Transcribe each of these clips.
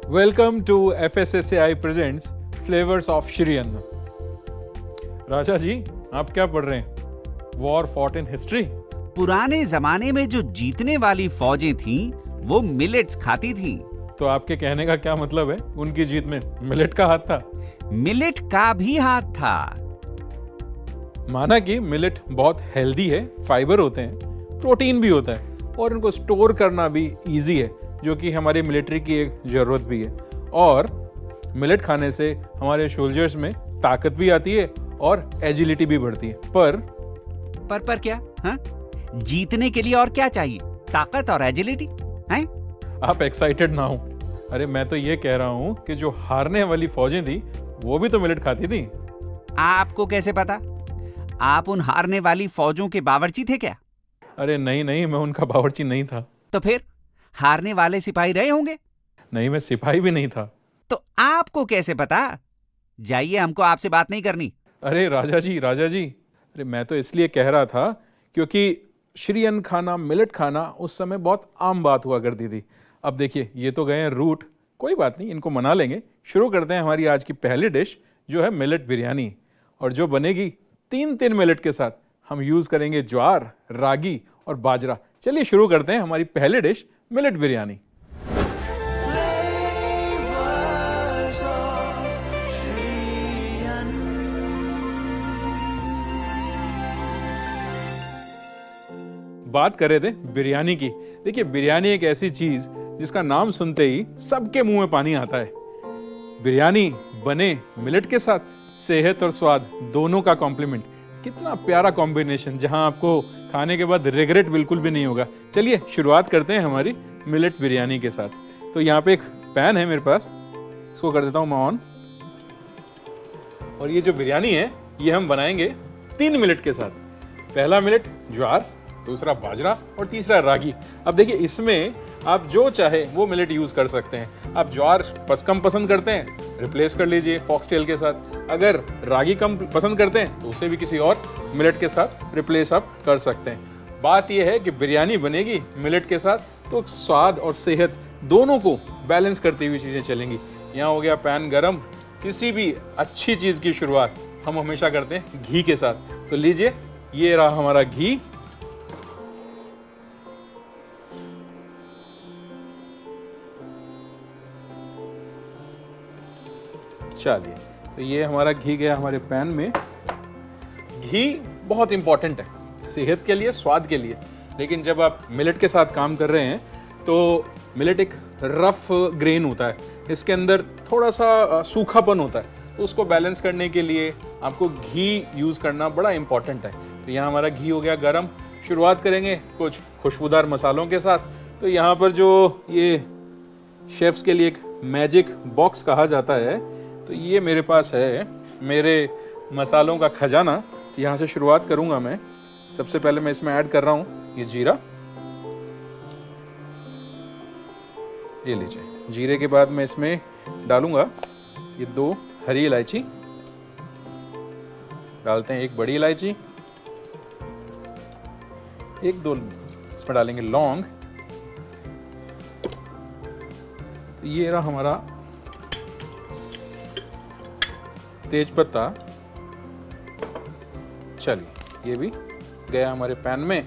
Welcome to FSSAI presents flavours of Shri Anna. Raja ji, आप क्या पढ़ रहे हैं? War fought in history? पुराने जमाने में जो जीतने वाली फौजें थीं, वो मिलेट्स खाती थीं। तो आपके कहने का क्या मतलब है? उनकी जीत में मिलेट का हाथ था? मिलेट का भी हाथ था। माना कि मिलेट बहुत हेल्दी है, फाइबर होते हैं, प्रोटीन भी होता है और इनको स्टोर करना भी इजी है, जो कि हमारी मिलिट्री की एक ज़रूरत भी है। और मिलेट खाने से हमारे सोल्जर्स में ताकत भी आती है और एजिलिटी भी बढ़ती है। पर क्या? हाँ? जीतने के लिए और क्या चाहिए? ताकत और एजिलिटी? हैं? आप एक्साइटेड ना हो। अरे मैं तो ये कह रहा हूँ कि जो हारने वाली फौजें थी वो भी तो मिलेट खाती थी। आपको कैसे पता? आप उन हारने वाली फौजों के बावर्ची थे क्या? अरे नहीं, मैं उनका बावर्ची नहीं था। तो फिर हारने वाले सिपाही रहे होंगे? नहीं, मैं सिपाही भी नहीं था। तो आपको कैसे पता? जाइए, हमको आपसे बात नहीं करनी। अरे राजा जी, अरे मैं तो इसलिए कह रहा था क्योंकि श्री अन्न खाना, मिलेट खाना उस समय बहुत आम बात हुआ करती थी। अब देखिए, ये तो गए हैं रूट, कोई बात नहीं, इनको मना लेंगे। शुरू करते हैं हमारी आज की पहली डिश, जो है मिलेट बिरयानी, और जो बनेगी तीन मिलेट के साथ। हम यूज़ करेंगे ज्वार, रागी और बाजरा। चलिए शुरू करते हैं हमारी पहली डिश, मिलेट बिरयानी। बात कर रहे थे बिरयानी की। देखिए, बिरयानी एक ऐसी चीज जिसका नाम सुनते ही सबके मुंह में पानी आता है। बिरयानी बने मिलेट के साथ, सेहत और स्वाद दोनों का कॉम्प्लीमेंट। कितना प्यारा कॉम्बिनेशन, जहां आपको खाने के बाद रिग्रेट बिल्कुल भी नहीं होगा। चलिए शुरुआत करते हैं हमारी मिलेट बिरयानी के साथ। तो यहाँ पे एक पैन है मेरे पास, इसको कर देता हूँ मैं ऑन। और ये जो बिरयानी है, ये हम बनाएंगे 3 मिलेट के साथ। पहला मिलेट ज्वार, दूसरा बाजरा और तीसरा रागी। अब देखिए, इसमें आप जो चाहे वो मिलेट यूज कर सकते हैं। आप ज्वार कम पसंद करते हैं, रिप्लेस कर लीजिए फॉक्सटेल के साथ। अगर रागी कम पसंद करते हैं तो उसे भी किसी और मिलेट के साथ रिप्लेस आप कर सकते हैं। बात यह है कि बिरयानी बनेगी मिलेट के साथ, तो स्वाद और सेहत दोनों को बैलेंस करती हुई चीजें चलेंगी। यहाँ हो गया पैन गरम। किसी भी अच्छी चीज की शुरुआत हम हमेशा करते हैं घी के साथ। तो लीजिए, ये रहा हमारा घी। चलिए, तो ये हमारा घी गया हमारे पैन में। घी बहुत इंपॉर्टेंट है सेहत के लिए, स्वाद के लिए। लेकिन जब आप मिलेट के साथ काम कर रहे हैं तो मिलेट एक रफ ग्रेन होता है, इसके अंदर थोड़ा सा सूखापन होता है, तो उसको बैलेंस करने के लिए आपको घी यूज़ करना बड़ा इंपॉर्टेंट है। तो यहाँ हमारा घी हो गया गरम। शुरुआत करेंगे कुछ खुशबूदार मसालों के साथ। तो यहाँ पर जो ये शेफ्स के लिए एक मैजिक बॉक्स कहा जाता है, तो ये मेरे पास है, मेरे मसालों का खजाना। यहाँ से शुरुआत करूंगा मैं। सबसे पहले मैं इसमें ऐड कर रहा हूँ ये जीरा। ये लीजिए, जीरे के बाद मैं इसमें डालूंगा ये 2 हरी इलायची, डालते हैं 1 बड़ी इलायची, 1-2 इसमें डालेंगे लौंग। तो ये रहा हमारा तेज पत्ता। चलिए, ये भी गया हमारे पैन में।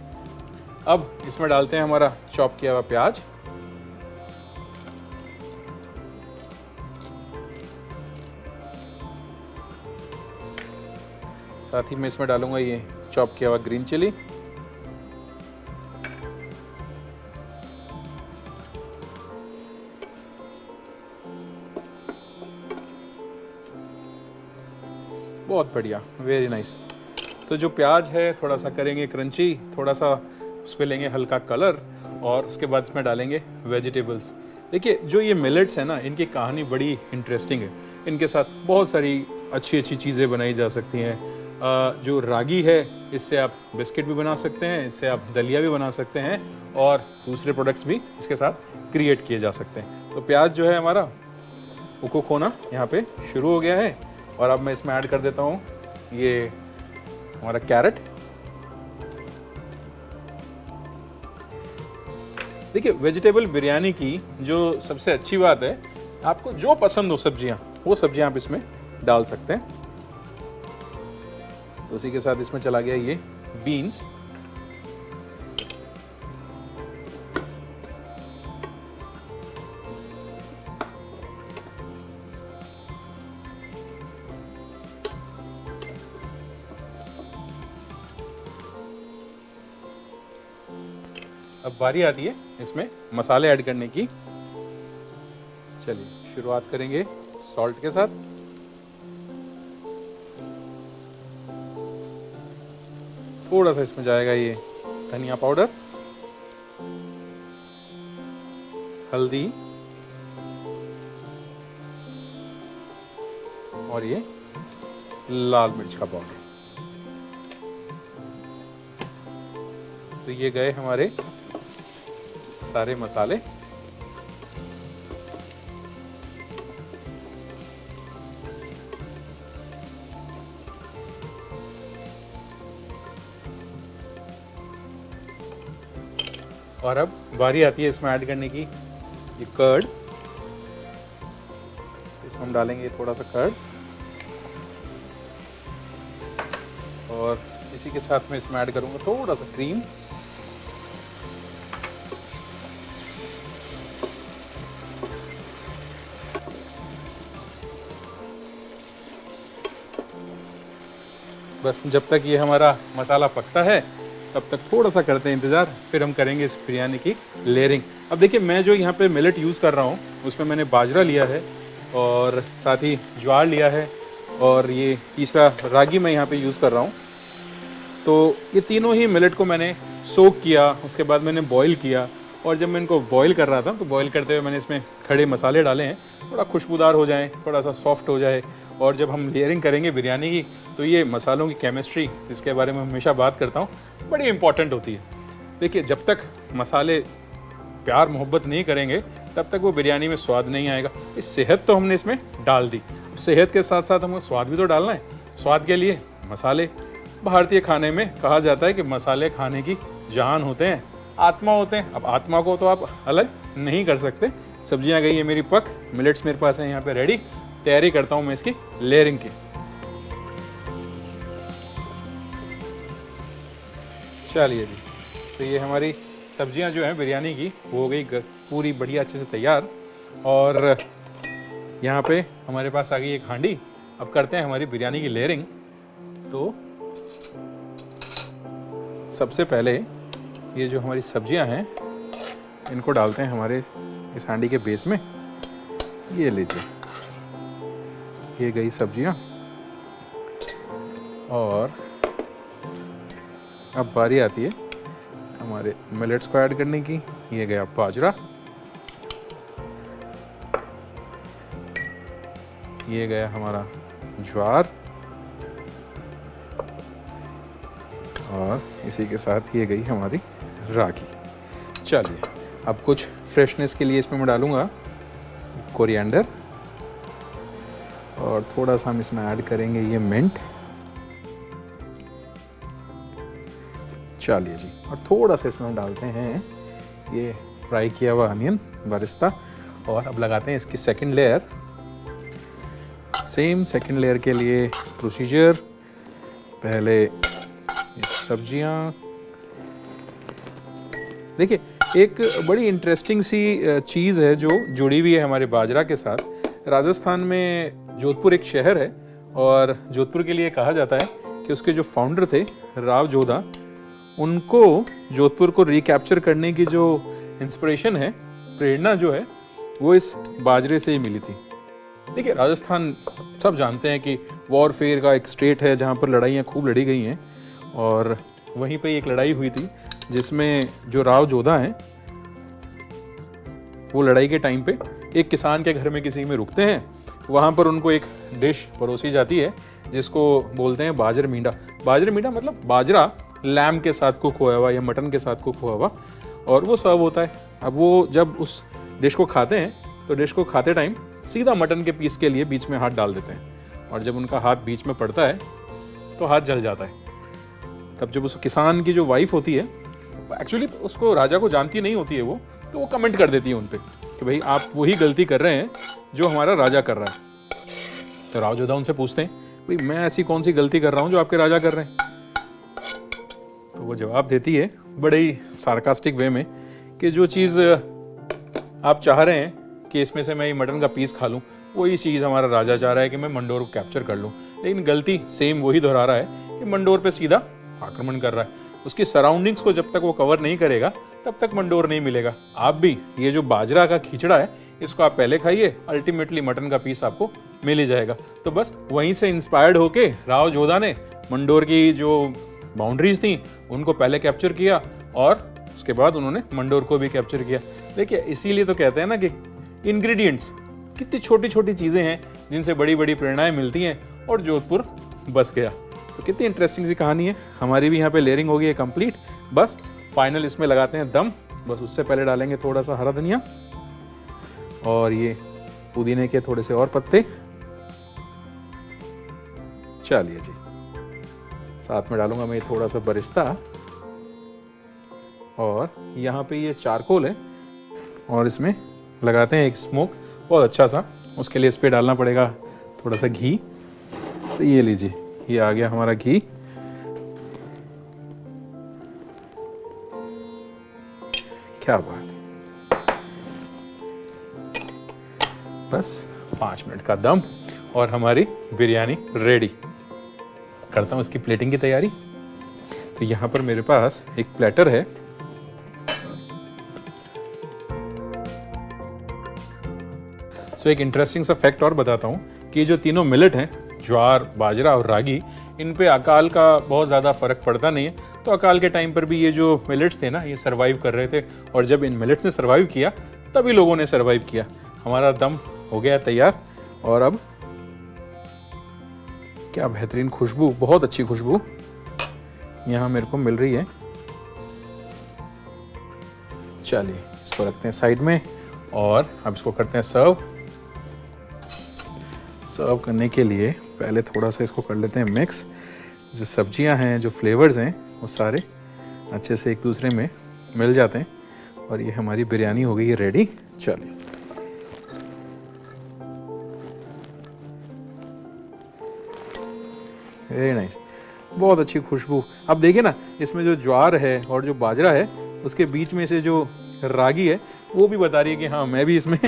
अब इसमें डालते हैं हमारा चॉप किया हुआ प्याज, साथ ही मैं इसमें डालूंगा ये चॉप किया हुआ ग्रीन चिली, बहुत बढ़िया, वेरी नाइस। तो जो प्याज है थोड़ा सा करेंगे क्रंची, थोड़ा सा उस पर लेंगे हल्का कलर, और उसके बाद इसमें डालेंगे वेजिटेबल्स। देखिए, जो ये मिलेट्स है ना, इनकी कहानी बड़ी इंटरेस्टिंग है। इनके साथ बहुत सारी अच्छी चीज़ें बनाई जा सकती हैं। जो रागी है, इससे आप बिस्किट भी बना सकते हैं, इससे आप दलिया भी बना सकते हैं, और दूसरे प्रोडक्ट्स भी इसके साथ क्रिएट किए जा सकते हैं। तो प्याज जो है हमारा, वो कुक होना यहाँ पे शुरू हो गया है। और अब मैं इसमें ऐड कर देता हूँ ये हमारा कैरेट। देखिए वेजिटेबल बिरयानी की जो सबसे अच्छी बात है, आपको जो पसंद हो सब्जियां, वो सब्जियां आप इसमें डाल सकते हैं। तो उसी के साथ इसमें चला गया ये बीन्स। अब बारी आती है इसमें मसाले ऐड करने की। चलिए शुरुआत करेंगे सॉल्ट के साथ। थोड़ा सा इसमें जाएगा ये धनिया पाउडर, हल्दी और ये लाल मिर्च का पाउडर। तो ये गए हमारे सारे मसाले। और अब बारी आती है इसमें ऐड करने की ये कर्ड। इसमें हम डालेंगे थोड़ा सा कर्ड और इसी के साथ में इसमें ऐड करूंगा थोड़ा सा क्रीम। बस जब तक ये हमारा मसाला पकता है तब तक थोड़ा सा करते हैं इंतज़ार, फिर हम करेंगे इस बिरयानी की लेयरिंग। अब देखिए मैं जो यहाँ पे मिलेट यूज़ कर रहा हूँ उसमें मैंने बाजरा लिया है और साथ ही ज्वार लिया है और ये तीसरा रागी मैं यहाँ पे यूज़ कर रहा हूँ। तो ये तीनों ही मिलेट को मैंने सोक किया, उसके बाद मैंने बॉईल किया और जब मैं इनको बॉईल कर रहा था तो बॉईल करते हुए मैंने इसमें खड़े मसाले डाले हैं, थोड़ा खुशबूदार हो जाएँ, थोड़ा सा सॉफ्ट हो जाए। और जब हम लेयरिंग करेंगे बिरयानी की तो ये मसालों की केमिस्ट्री, जिसके बारे में हमेशा बात करता हूँ, बड़ी इंपॉर्टेंट होती है। देखिए जब तक मसाले प्यार मोहब्बत नहीं करेंगे तब तक वो बिरयानी में स्वाद नहीं आएगा। इस सेहत तो हमने इसमें डाल दी, सेहत के साथ साथ हमको स्वाद भी तो डालना है। स्वाद के लिए मसाले, भारतीय खाने में कहा जाता है कि मसाले खाने की जान होते हैं, आत्मा होते हैं। अब आत्मा को तो आप अलग नहीं कर सकते। सब्जियां गई है मेरी पक, मिलेट्स मेरे पास है यहाँ पे रेडी। तैयारी करता हूँ मैं इसकी लेयरिंग की। चलिए जी, तो ये हमारी सब्जियां जो हैं बिरयानी की वो हो गई पूरी बढ़िया अच्छे से तैयार। और यहाँ पे हमारे पास आ गई एक हांडी। अब करते हैं हमारी बिरयानी की लेयरिंग। तो सबसे पहले ये जो हमारी सब्जियां हैं इनको डालते हैं हमारे इस हांडी के बेस में। ये लीजिए, ये गई सब्जियां। और अब बारी आती है हमारे मिलेट्स को ऐड करने की। ये गया बाजरा, ये गया हमारा ज्वार और इसी के साथ ये गई हमारी रागी। चलिए अब कुछ फ्रेशनेस के लिए इसमें मैं डालूंगा कोरिएंडर और थोड़ा सा हम इसमें ऐड करेंगे ये मिंट। चलिए जी, और थोड़ा सा इसमें हम डालते हैं ये फ्राई किया हुआ अनियन बरिस्ता। और अब लगाते हैं इसकी second layer. Same second layer के लिए प्रोसीजर, पहले ये सब्जियां। देखिए एक बड़ी इंटरेस्टिंग सी चीज़ है जो जुड़ी हुई है हमारे बाजरा के साथ। राजस्थान में जोधपुर एक शहर है और जोधपुर के लिए कहा जाता है कि उसके जो फाउंडर थे राव जोधा, उनको जोधपुर को रिकैप्चर करने की जो इंस्पिरेशन है, प्रेरणा जो है, वो इस बाजरे से ही मिली थी। देखिए राजस्थान सब जानते हैं कि वॉरफेयर का एक स्टेट है जहाँ पर लड़ाइयाँ खूब लड़ी गई हैं। और वहीं पे एक लड़ाई हुई थी जिसमें जो राव जोधा हैं वो लड़ाई के टाइम पे एक किसान के घर में किसी में रुकते हैं। वहाँ पर उनको एक डिश परोसी जाती है जिसको बोलते हैं बाजर मींडा। बाजर मींडा मतलब बाजरा लैम के साथ कुक हुआ हुआ या मटन के साथ कुक हुआ हुआ, और वो सर्व होता है। अब वो जब उस डिश को खाते हैं तो डिश को खाते टाइम सीधा मटन के पीस के लिए बीच में हाथ डाल देते हैं और जब उनका हाथ बीच में पड़ता है तो हाथ जल जाता है। तब जब उस किसान की जो वाइफ होती है, एक्चुअली उसको राजा को जानती नहीं होती है वो, तो वो कमेंट कर देती है उन पे कि भाई आप वही गलती कर रहे हैं जो हमारा राजा कर रहा है। तो राव जोधा उनसे पूछते हैं भाई मैं ऐसी कौन सी गलती कर रहा हूँ जो आपके राजा कर रहे हैं। तो वो जवाब देती है बड़े ही सार्कास्टिक वे में कि जो चीज़ आप चाह रहे हैं कि इसमें से मैं ये मटन का पीस खा लूँ, वही चीज़ हमारा राजा चाह रहा है कि मैं मंडोर को कैप्चर कर लूँ, लेकिन गलती सेम वही दोहरा रहा है कि मंडोर पे सीधा आक्रमण कर रहा है। उसकी सराउंडिंग्स को जब तक वो कवर नहीं करेगा तब तक मंडोर नहीं मिलेगा। आप भी ये जो बाजरा का खिचड़ा है इसको आप पहले खाइए, अल्टीमेटली मटन का पीस आपको मिल ही जाएगा। तो बस वहीं से इंस्पायर्ड होके राव जोधा ने मंडोर की जो बाउंड्रीज थी उनको पहले कैप्चर किया और उसके बाद उन्होंने मंडोर को भी कैप्चर किया। देखिए इसीलिए तो कहते हैं ना कि इंग्रेडिएंट्स कितनी छोटी छोटी चीज़ें हैं जिनसे बड़ी बड़ी प्रेरणाएं मिलती हैं, और जोधपुर बस गया। तो कितनी इंटरेस्टिंग सी कहानी है। हमारी भी यहाँ पे लेयरिंग हो गई है कंप्लीट। बस फाइनल इसमें लगाते हैं दम। बस उससे पहले डालेंगे थोड़ा सा हरा धनिया और ये पुदीने के थोड़े से और पत्ते। चलिए जी, साथ में डालूंगा मैं थोड़ा सा बरिस्ता, और यहाँ पे ये चारकोल है और इसमें लगाते हैं एक स्मोक बहुत अच्छा सा। उसके लिए इस पे डालना पड़ेगा थोड़ा सा घी। तो ये लीजिए, ये आ गया हमारा घी। क्या बात, बस 5 मिनट का दम और हमारी बिरयानी रेडी। करता हूं इसकी प्लेटिंग की तैयारी। तो यहां पर मेरे पास एक प्लेटर है। सो एक इंटरेस्टिंग सा फैक्ट और बताता हूं कि जो तीनों मिलेट हैं, ज्वार, बाजरा और रागी, इन पे अकाल का बहुत ज़्यादा फर्क पड़ता नहीं है। तो अकाल के टाइम पर भी ये जो मिलेट्स थे ना, ये सरवाइव कर रहे थे, और जब इन मिलेट्स ने सरवाइव किया तभी लोगों ने सरवाइव किया। हमारा दम हो गया तैयार, और अब क्या बेहतरीन खुशबू, बहुत अच्छी खुशबू यहाँ मेरे को मिल रही है। चलिए इसको रखते हैं साइड में और अब इसको करते हैं सर्व। सर्व करने के लिए पहले थोड़ा सा इसको कर लेते हैं मिक्स। जो सब्जियां हैं, जो फ्लेवर्स हैं, वो सारे अच्छे से एक दूसरे में मिल जाते हैं, और ये हमारी बिरयानी हो गई है रेडी। चलिए वेरी नाइस, बहुत अच्छी खुशबू। अब देखिए ना, इसमें जो ज्वार है और जो बाजरा है, उसके बीच में से जो रागी है वो भी बता रही है कि हाँ मैं भी इसमें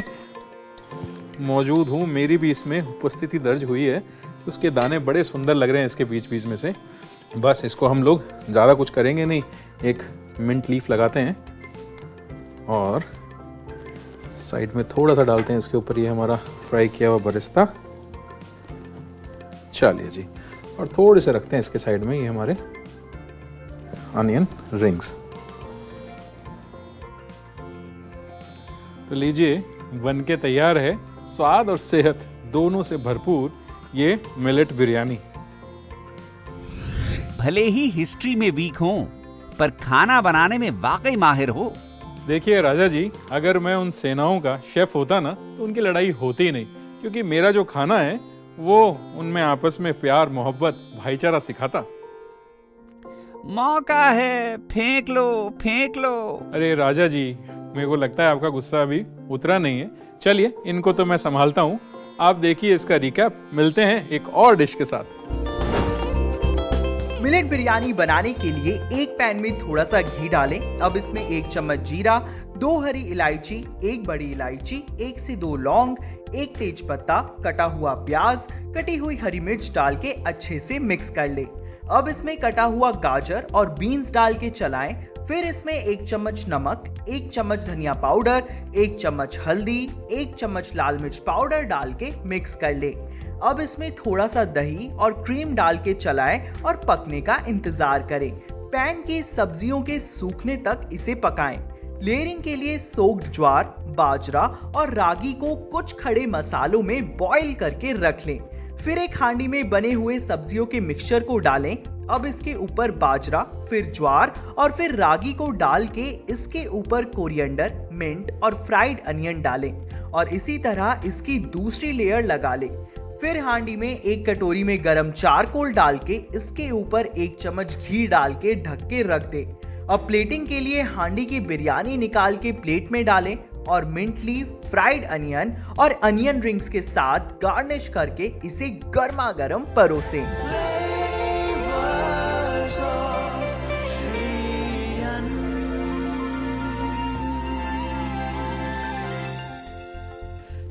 मौजूद हूँ, मेरी भी इसमें उपस्थिति दर्ज हुई है। उसके दाने बड़े सुंदर लग रहे हैं इसके बीच बीच में से। बस इसको हम लोग ज़्यादा कुछ करेंगे नहीं, एक मिंट लीफ लगाते हैं और साइड में थोड़ा सा डालते हैं इसके ऊपर ये हमारा फ्राई किया हुआ बरिस्ता। चलिए जी, और थोड़े से रखते हैं इसके साइड में ये हमारे अनियन रिंग्स। तो लीजिए, बन के तैयार है स्वाद और सेहत दोनों से भरपूर ये मिलेट बिरयानी। भले ही हिस्ट्री में वीक हो, पर खाना बनाने में वाकई माहिर हो। देखिए राजा जी, अगर मैं उन सेनाओं का शेफ होता ना तो उनकी लड़ाई होती ही नहीं, क्योंकि मेरा जो खाना है वो उनमें आपस में प्यार, मोहब्बत, भाईचारा सिखाता। मौका है, फेंक लो फेंक लो। अरे राजा जी, मेरे को लगता है आपका गुस्सा अभी उतरा नहीं है। चलिए इनको तो मैं संभालता हूँ, आप देखिए इसका रिकैप। मिलते हैं एक और डिश के साथ। मिलेट बिरयानी बनाने के लिए एक पैन में थोड़ा सा घी डालें। अब इसमें 1 चम्मच जीरा, 2 हरी इलायची, 1 बड़ी इलायची, 1 से 2 लौंग, 1 तेज पत्ता, कटा हुआ प्याज, कटी हुई हरी मिर्च डाल के अच्छे से मिक्स कर ले। अब इसमें कटा हुआ गाजर और बीन्स डाल के चलाएं। फिर इसमें 1 चम्मच नमक, 1 चम्मच धनिया पाउडर, 1 चम्मच हल्दी, 1 चम्मच लाल मिर्च पाउडर डाल के मिक्स कर ले। अब इसमें थोड़ा सा दही और क्रीम डाल के चलाएं और पकने का इंतजार करें। पैन की सब्जियों के सूखने तक इसे पकाएं। लेयरिंग के लिए सोक्ड ज्वार, बाजरा और रागी को कुछ खड़े मसालों में बॉईल करके रख लें। फिर एक हांडी में बने हुए सब्जियों के मिक्सचर को डालें। अब इसके ऊपर बाजरा, फिर ज्वार और फिर रागी को डाल के इसके ऊपर कोरिएंडर, मिंट और फ्राइड अनियन डालें और इसी तरह इसकी दूसरी लेयर लगा लें। फिर हांडी में 1 कटोरी में गरम चारकोल डाल के इसके ऊपर 1 चम्मच घी डाल के ढक के रख दे। अब प्लेटिंग के लिए हांडी की बिरयानी निकाल के प्लेट में डालें और मिंट लीफ, फ्राइड अनियन और अनियन रिंग्स के साथ गार्निश करके इसे गर्मा गर्म परोसें।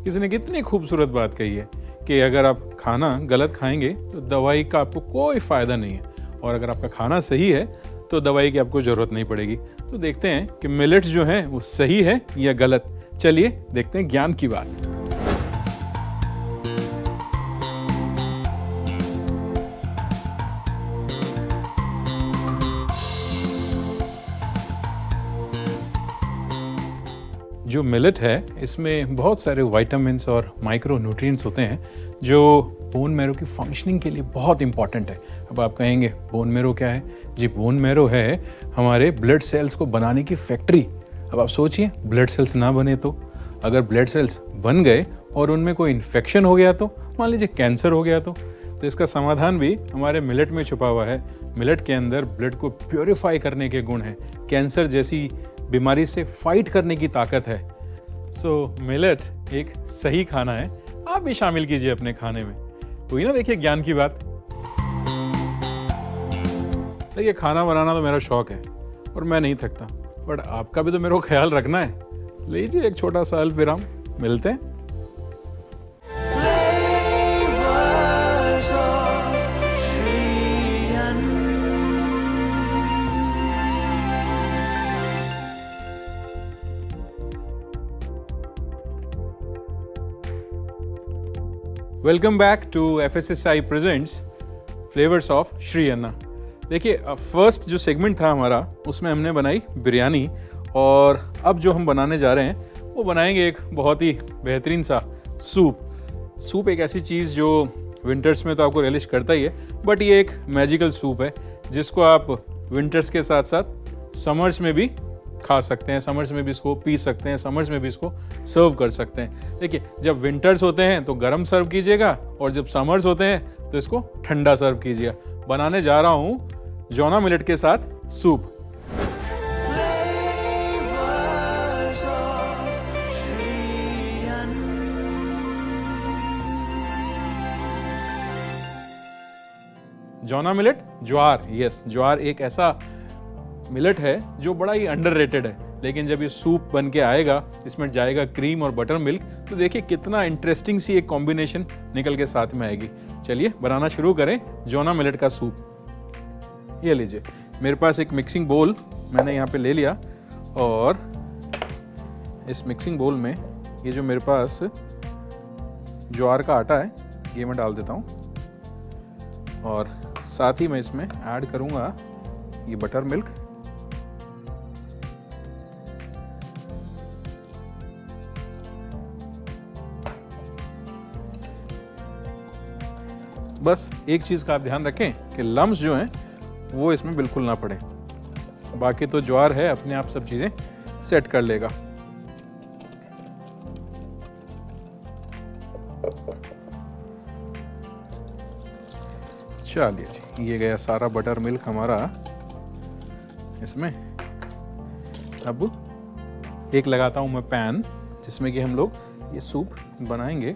किसी ने कितनी खूबसूरत बात कही है कि अगर आप खाना गलत खाएंगे तो दवाई का आपको कोई फायदा नहीं है, और अगर आपका खाना सही है तो दवाई की आपको जरूरत नहीं पड़ेगी। तो देखते हैं कि मिलेट्स जो है वो सही है या गलत। चलिए देखते हैं ज्ञान की बात। जो मिलेट है इसमें बहुत सारे विटामिन्स और माइक्रो न्यूट्रिएंट्स होते हैं जो बोन मैरो की फंक्शनिंग के लिए बहुत इंपॉर्टेंट है। अब आप कहेंगे बोन मैरो क्या है? जी, बोन मैरो है हमारे ब्लड सेल्स को बनाने की फैक्ट्री। अब आप सोचिए, ब्लड सेल्स ना बने तो, अगर ब्लड सेल्स बन गए और उनमें कोई इन्फेक्शन हो गया तो, मान लीजिए कैंसर हो गया तो इसका समाधान भी हमारे मिलेट में छुपा हुआ है। मिलेट के अंदर ब्लड को प्योरीफाई करने के गुण हैं, कैंसर जैसी बीमारी से फाइट करने की ताकत है। सो मिलेट एक सही खाना है, आप भी शामिल कीजिए अपने खाने में। हुई ना, देखिए ज्ञान की बात। देखिए, खाना बनाना तो मेरा शौक है और मैं नहीं थकता, बट आपका भी तो मेरे को ख्याल रखना है। लीजिए एक छोटा सा अल्प विराम, मिलते हैं। Welcome back to FSSAI presents flavours of Shri Anna. देखिए, फर्स्ट जो सेगमेंट था हमारा उसमें हमने बनाई बिरयानी, और अब जो हम बनाने जा रहे हैं वो बनाएंगे एक बहुत ही बेहतरीन सा सूप। एक ऐसी चीज़ जो विंटर्स में तो आपको रिलिश करता ही है, बट ये एक मैजिकल सूप है जिसको आप विंटर्स के साथ साथ समर्स में भी खा सकते हैं, समर्स में भी इसको पी सकते हैं, समर्स में भी इसको सर्व कर सकते हैं। देखिए, जब विंटर्स होते हैं तो गर्म सर्व कीजिएगा, और जब समर्स होते हैं तो इसको ठंडा सर्व कीजिएगा। बनाने जा रहा हूँ जोना मिलेट के साथ सूप। जोना मिलेट, ज्वार, यस, ज्वार एक ऐसा मिलेट है जो बड़ा ही अंडररेटेड है, लेकिन जब ये सूप बन के आएगा, इसमें जाएगा क्रीम और बटर मिल्क, तो देखिए कितना इंटरेस्टिंग सी एक कॉम्बिनेशन निकल के साथ में आएगी। चलिए बनाना शुरू करें जोना मिलेट का सूप। ये लीजिए, मेरे पास एक मिक्सिंग बोल मैंने यहाँ पे ले लिया, और इस मिक्सिंग बोल में ये जो मेरे पास ज्वार का आटा है ये मैं डाल देता हूँ, और साथ ही मैं इसमें ऐड करूँगा ये बटर मिल्क। बस एक चीज़ का आप ध्यान रखें कि लम्स जो हैं वो इसमें बिल्कुल ना पड़े, बाकी तो ज्वार है अपने आप सब चीज़ें सेट कर लेगा। चलिए जी, ये गया सारा बटर मिल्क हमारा इसमें। अब एक लगाता हूँ मैं पैन जिसमें कि हम लोग ये सूप बनाएंगे।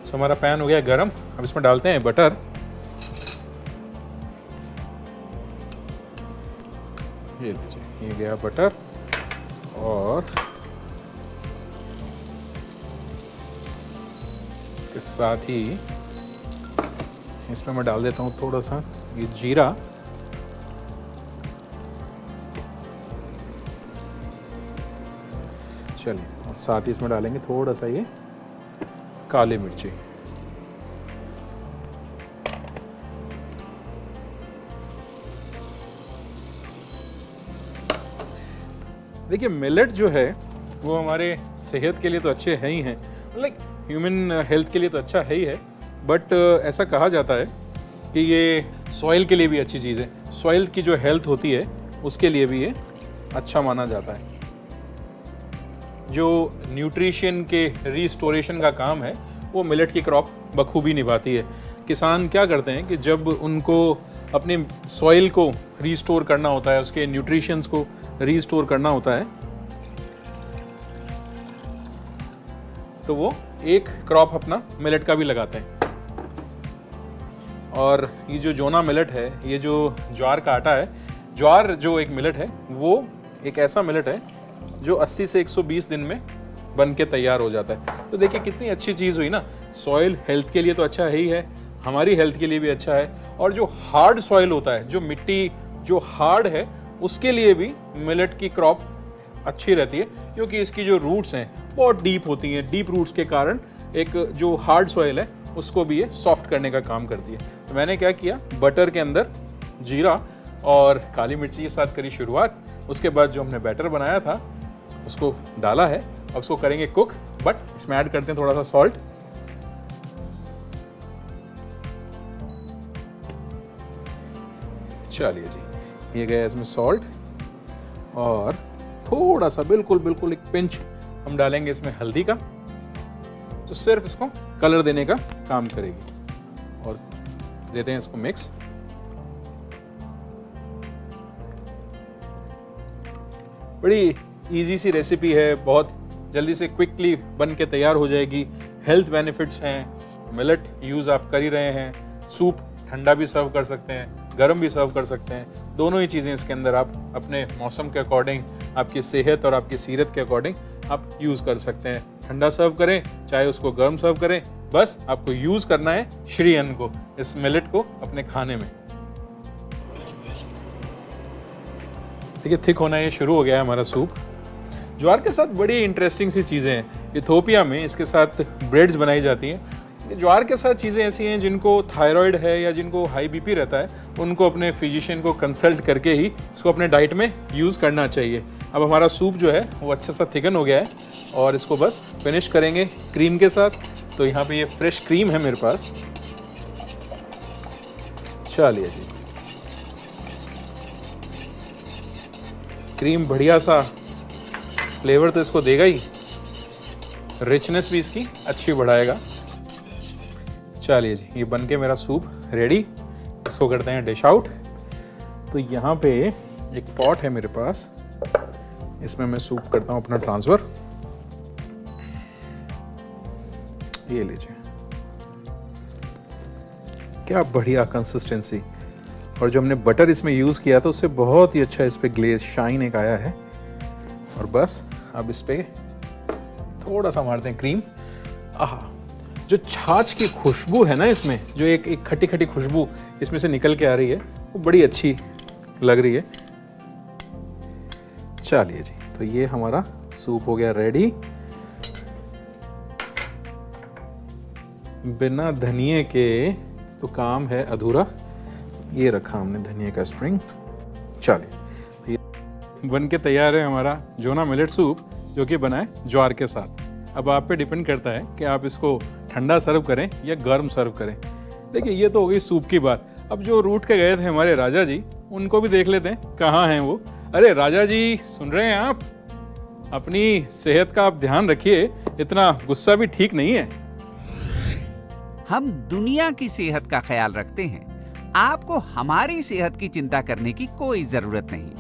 तो हमारा पैन हो गया गरम, अब इसमें डालते हैं बटर। ये लीजिए, ये गया बटर, और इसके साथ ही इसमें मैं डाल देता हूँ थोड़ा सा ये जीरा, चलिए, और साथ ही इसमें डालेंगे थोड़ा सा ये काली मिर्ची। देखिए, मिलेट जो है वो हमारे सेहत के लिए तो अच्छे हैं ही हैं, लाइक ह्यूमन हेल्थ के लिए तो अच्छा है ही है, बट ऐसा कहा जाता है कि ये सॉइल के लिए भी अच्छी चीज़ है। सॉइल की जो हेल्थ होती है उसके लिए भी ये अच्छा माना जाता है। जो न्यूट्रिशन के रिस्टोरेशन का काम है वो मिलेट की क्रॉप बखूबी निभाती है। किसान क्या करते हैं कि जब उनको अपनी सॉइल को रीस्टोर करना होता है, उसके न्यूट्रिशंस को रीस्टोर करना होता है, तो वो एक क्रॉप अपना मिलेट का भी लगाते हैं। और ये जो जोना मिलेट है, ये जो ज्वार का आटा है, ज्वार जो एक मिलेट है वो एक ऐसा मिलेट है जो 80 से 120 दिन में बन के तैयार हो जाता है। तो देखिए कितनी अच्छी चीज़ हुई ना। सॉइल हेल्थ के लिए तो अच्छा है ही है, हमारी हेल्थ के लिए भी अच्छा है, और जो हार्ड सॉइल होता है, जो मिट्टी जो हार्ड है, उसके लिए भी मिलेट की क्रॉप अच्छी रहती है, क्योंकि इसकी जो रूट्स हैं बहुत डीप होती हैं। डीप रूट्स के कारण एक जो हार्ड सॉइल है उसको भी ये सॉफ्ट करने का काम करती है। तो मैंने क्या किया, बटर के अंदर जीरा और काली मिर्ची के साथ करी शुरुआत। उसके बाद जो हमने बैटर बनाया था उसको डाला है, अब उसको करेंगे कुक, बट इसमें ऐड करते हैं थोड़ा सा सॉल्ट। चलिए जी, ये गया इसमें सॉल्ट, और थोड़ा सा बिल्कुल एक पिंच हम डालेंगे इसमें हल्दी का, तो सिर्फ इसको कलर देने का काम करेगी। और देते हैं इसको मिक्स। बड़ी इजी सी रेसिपी है, बहुत जल्दी से क्विकली बन के तैयार हो जाएगी। हेल्थ बेनिफिट्स हैं, मिलेट यूज़ आप कर ही रहे हैं। सूप ठंडा भी सर्व कर सकते हैं, गर्म भी सर्व कर सकते हैं। दोनों ही चीज़ें इसके अंदर आप अपने मौसम के अकॉर्डिंग, आपकी सेहत और आपकी सीरत के अकॉर्डिंग आप यूज़ कर सकते हैं। ठंडा सर्व करें चाहे उसको गर्म सर्व करें, बस आपको यूज़ करना है श्री अन्न को, इस मिलेट को अपने खाने में। देखिए थिक होना ये शुरू हो गया है हमारा सूप। ज्वार के साथ बड़ी इंटरेस्टिंग सी चीज़ें हैं। इथोपिया में इसके साथ ब्रेड्स बनाई जाती हैं। ज्वार के साथ चीज़ें ऐसी हैं जिनको थायराइड है या जिनको हाई बीपी रहता है, उनको अपने फिजिशियन को कंसल्ट करके ही इसको अपने डाइट में यूज़ करना चाहिए। अब हमारा सूप जो है वो अच्छा सा थिकन हो गया है, और इसको बस फिनिश करेंगे क्रीम के साथ। तो यहाँ पे ये फ्रेश क्रीम है मेरे पास। चलिए जी, क्रीम बढ़िया सा फ्लेवर तो इसको देगा ही, रिचनेस भी इसकी अच्छी बढ़ाएगा। चलिए जी, ये बन के मेरा सूप रेडी। इसको करते हैं डिश आउट। तो यहाँ पे एक पॉट है मेरे पास, इसमें मैं सूप करता हूँ अपना ट्रांसफ़र। ये लीजिए, क्या बढ़िया कंसिस्टेंसी। और जो हमने बटर इसमें यूज़ किया था उससे बहुत ही अच्छा इस पे ग्लेज शाइन एक आया है। और बस अब इस पे थोड़ा सा मारते हैं क्रीम। आहा, जो छाछ की खुशबू है ना इसमें, जो एक खट्टी खट्टी खुशबू इसमें से निकल के आ रही है, वो बड़ी अच्छी लग रही है। चलिए जी, तो ये हमारा सूप हो गया रेडी। बिना धनिए के तो काम है अधूरा। ये रखा हमने धनिया का स्प्रिंग। चलिए, ये बन के तैयार है हमारा जोना मिलेट सूप, जो कि बना है ज्वार के साथ। अब आप पे डिपेंड करता है कि आप इसको ठंडा सर्व करें या गर्म सर्व करें। देखिए ये तो हो गई सूप की बात। अब जो रूठ के गए थे हमारे राजा जी, उनको भी देख लेते हैं कहाँ हैं वो। अरे राजा जी, सुन रहे हैं आप? अपनी सेहत का आप ध्यान रखिए, इतना गुस्सा भी ठीक नहीं है। हम दुनिया की सेहत का ख्याल रखते हैं, आपको हमारी सेहत की चिंता करने की कोई जरूरत नहीं।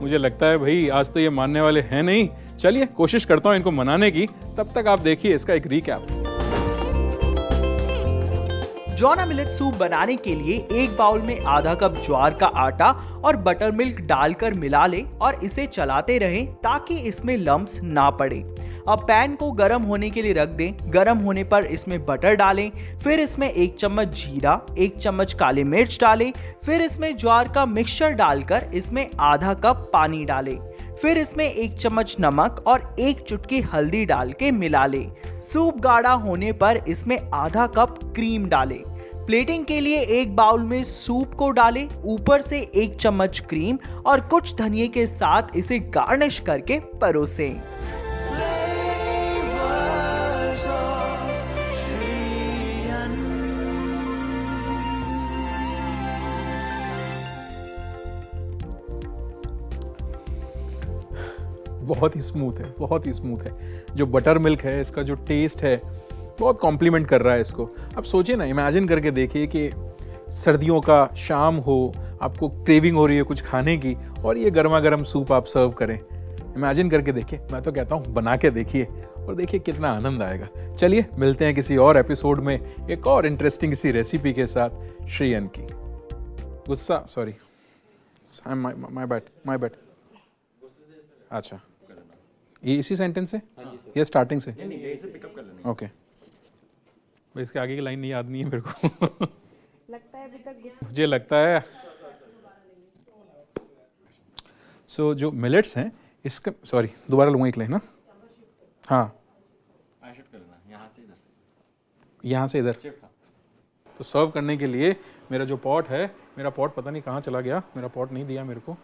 मुझे लगता है भाई आज तो ये मानने वाले हैं नहीं। चलिए कोशिश करता हूँ इनको मनाने की, तब तक आप देखिए इसका एक रिकैप। जोना मिलेट सूप बनाने के लिए एक बाउल में आधा कप ज्वार का आटा और बटर मिल्क डालकर मिला लें और इसे चलाते रहें ताकि इसमें लम्प्स ना पड़े। अब पैन को गर्म होने के लिए रख दें। गर्म होने पर इसमें बटर डालें, फिर इसमें 1 चम्मच जीरा, 1 चम्मच काली मिर्च डालें, फिर इसमें ज्वार का मिक्सचर डालकर इसमें आधा कप पानी डालें, फिर इसमें 1 चम्मच नमक और 1 चुटकी हल्दी डाल के मिला लें। सूप गाढ़ा होने पर इसमें आधा कप क्रीम डालें। प्लेटिंग के लिए एक बाउल में सूप को डालें, ऊपर से 1 चम्मच क्रीम और कुछ धनिए के साथ इसे गार्निश करके परोसें। बहुत ही स्मूथ है, बहुत ही स्मूथ है। जो बटर मिल्क है, इसका जो टेस्ट है बहुत कॉम्प्लीमेंट कर रहा है इसको। अब सोचिए ना, इमेजिन करके देखिए कि सर्दियों का शाम हो, आपको क्रेविंग हो रही है कुछ खाने की, और ये गर्मा गर्म सूप आप सर्व करें। इमेजिन करके देखिए, मैं तो कहता हूँ बना के देखिए और देखिए कितना आनंद आएगा। चलिए मिलते हैं किसी और एपिसोड में एक और इंटरेस्टिंग सी रेसिपी के साथ। श्रीयन की गुस्सा, सॉरी, माय बैड। अच्छा, ये इसी सेंटेंस से, ये स्टार्टिंग से? ओके, इसके आगे की लाइन नहीं याद नहीं है मेरे को। लगता है अभी तक गुस्सा मुझे लगता है जो मिलेट्स हैं इसका, सॉरी दोबारा लूँगा एक लाइन ना। हाँ, यहाँ से इधर। तो सर्व करने के लिए मेरा जो पॉट है, मेरा पॉट पता नहीं कहाँ चला गया, मेरा पॉट नहीं दिया मेरे को।